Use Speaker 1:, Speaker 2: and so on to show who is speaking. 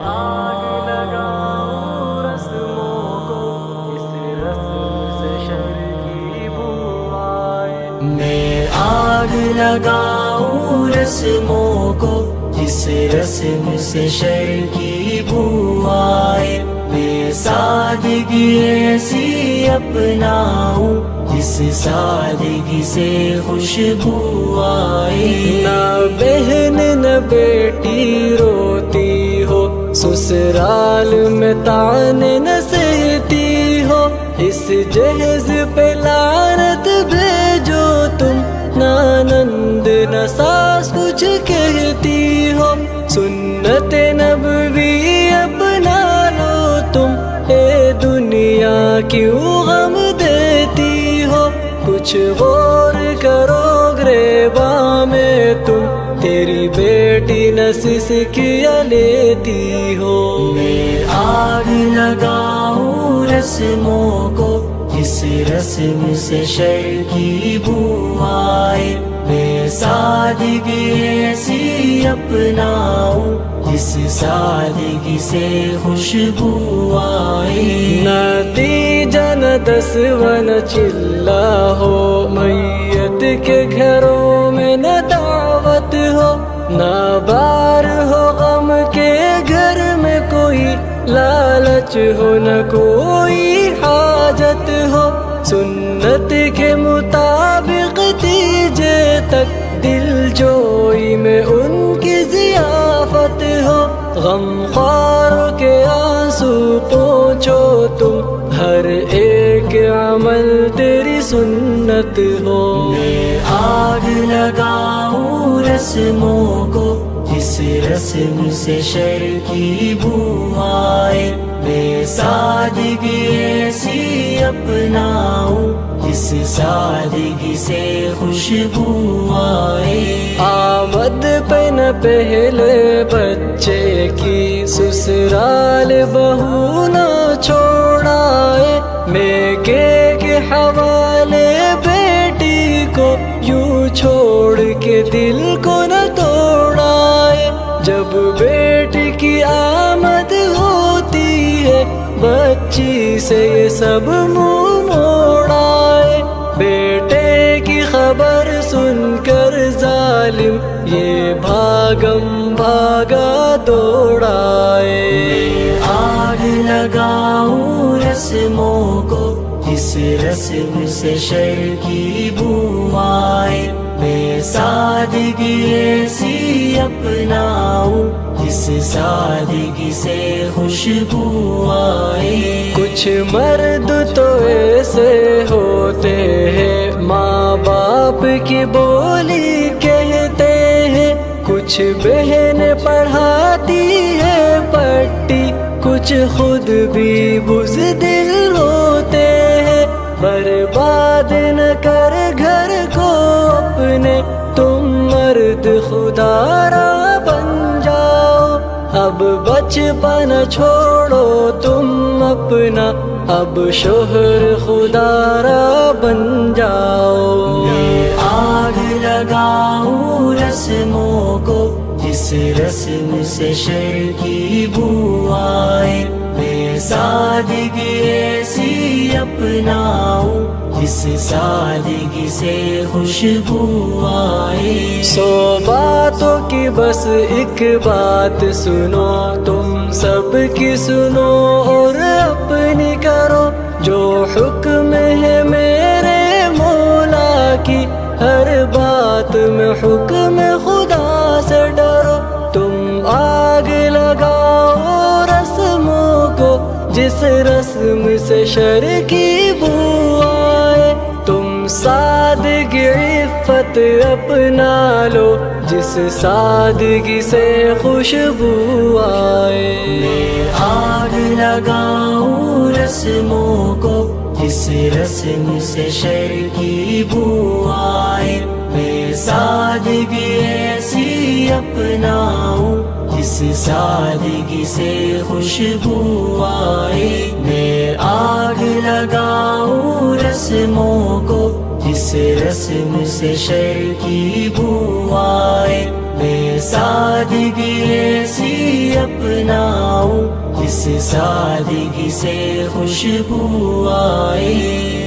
Speaker 1: آگ لگاؤں رسموں کو، اس رسم سے شرکی بو آئے۔ میں آگ لگاؤں رسموں کو، جس رسم سے شرکی بو آئے۔ میں سادگی ایسی اپناؤں، جس سادگی سے خوشبو آئے۔ نہ بہن نہ بیٹی روتی ہو، سسرال میں تانے نہ سہتی ہو، اس جہیز پہ لعنت بھیجو تم، نہ نند نہ ساس کچھ کہتی ہو، سنت نبوی اپنا لو تم، اے دنیا کیوں غم دیتی ہو، کچھ غور کرو گریباں میں تم، تیری بیٹی نسس کیا لیتی ہو۔ میں آگ لگاؤں رسموں کو، جس رسم سے شرکی بو آئے۔ میں سادگی ایسی اپناؤں، جس سادگی سے خوشبو آئے۔ نتیجہ نہ دسواں نہ چلہ ہو، میت کے گھروں میں نہ دعوت ہو، نہ بار ہو غم کے گھر میں کوئی لالچ ہو، نہ کوئی حاجت ہو، سنت کے مطابق تیجے تک دل جوئی میں ان کی ضیافت ہو، غم خواروں کے آنسو پوچھو تم، ہر ایک عمل تیری سنت ہو۔ میں آگ لگاؤں رسموں کو، جس رسم سے شرکی بو آئے۔ میں سادگی ایسی اپناؤں، جس سادگی سے خوشبو آئے۔ آمد پہ نہ پہلے بچے کی، سسرال بہو نہ چھوڑائے، میکے کے حوالے بیٹی کو یوں چھوڑ کے دل کو نہ توڑائے۔ جب بیٹی کی آمد ہوتی ہے، بچی سے یہ سب منہ موڑائے، بیٹے کی خبر سن کر ظالم یہ بھاگم بھاگا دوڑائے۔ آگ لگاؤں رسموں کو، جس رسم سے شرکی بو آئے۔ میں سادگی ایسی اپناؤں، جس سادگی سے خوشبو آئے۔ کچھ مرد تو ایسے ہوتے ہیں، ماں باپ کی بولی کہتے ہیں، کچھ بہن پڑھاتی ہے پٹی، کچھ خود بھی بزدل ہوتے ہیں۔ برباد نہ کر گھر کو اپنے، تم مرد خدا را بن جاؤ، اب بچپن چھوڑو تم اپنا، اب شوہر خدا را بن جاؤ۔ میں آگ لگاؤں رسموں کو، جس رسم سے شرکی بو آئے۔ میں سادگی ایسی اپناؤں، جس سادگی سے خوشبو آئے۔ 100 باتوں کی بس ایک بات سنو، تم سب کی سنو اور اپنی کرو، جو حکم ہے میرے مولا کی، ہر بات میں حکم خدا سے ڈرو۔ تم آگ لگاؤ رسموں کو، جس رسم سے شرکی بو آئے۔ تم سادگی عفت اپنا لو، جس سادگی سے خوشبو آئے۔ میں آگ لگاؤں رسموں کو، جس رسم سے شرکی بو آئے۔ میں سادگی ایسی اپناؤں، جس سادگی سے خوشبو آئے۔ میں آگ لگاؤں رسموں کو، جس رسم سے شرکی بو آئے۔ میں سادگی ایسی اپناؤں، اس سادگی سے خوشبو آئے.